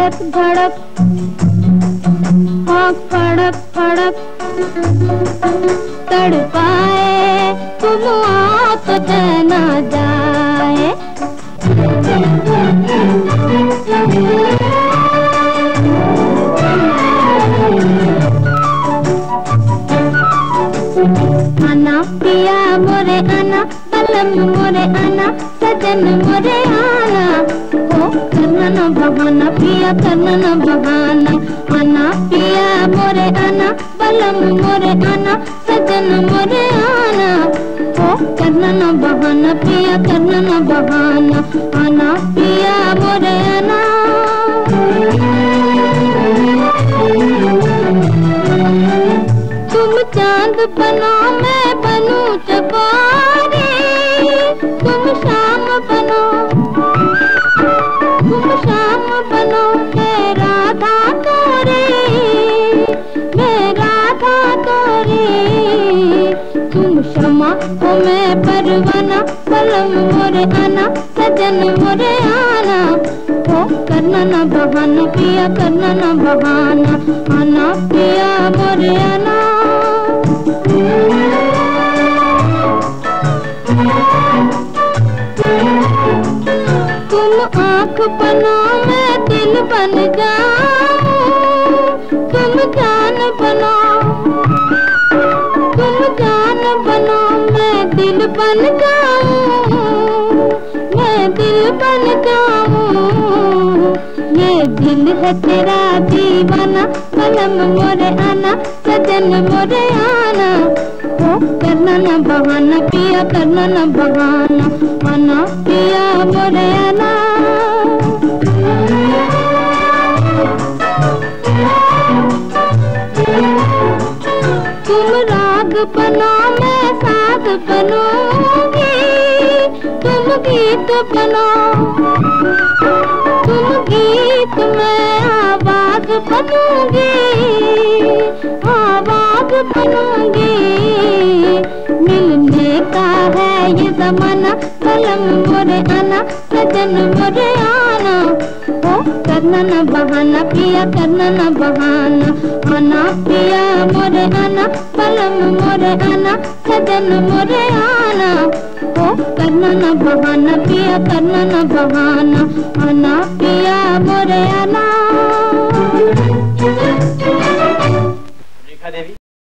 धड़क धड़क आँख फड़क फड़क तड़पाए तुम आओ तो चैन आ जाए। आना पिया मोरे आना, बलम मोरे आना, सजन मोरे आना, ओ करना न बहाना पिया करना न बहाना। आना पिया मोरे आना, बलम मोरे आना, सजन मोरे आना, ओ करना न बहाना पिया करना न बहाना। आना पिया मोरे आना। तुम चांद बनो मैं बनूं चकोरी, तुम शाम बनो, तुम शाम बनो मैं राधा तोरी, मैं राधा तोरी। तुम शमा हो मैं परवाना, बलम मोरे आना, सजन मोरे आना, ओ करना न बहाना पिया करना न बहाना। आना पिया मोरे आना। तुम आँख बनो मैं दिल बन जाऊं, तुम जान बनो, तुम जान बनो मैं दिल बन जाऊं, मैं दिल बन जाऊं। ये दिल है तेरा दीवाना, बलम मोरे आना, सजन मोरे आना, ओ करना न बहाना पिया करना न बहाना। आना पिया मोरे आना। तुम राग बनो मैं साग बनूंगी, तुम गीत बनो, तुम गीत मैं आवाज बनूंगी, आवाज बनूंगी। मिलने का है ये ज़माना, बलम मोरे आना, सजन मोरे आना, ओ करना न बहाना पिया करना न बहाना। आना पिया मोरे आना, बलम मोरे आना, सजन मोरे आना, ओ करना न बहाना पिया करना न बहाना। आना पिया मोरे आना। रेखा देवी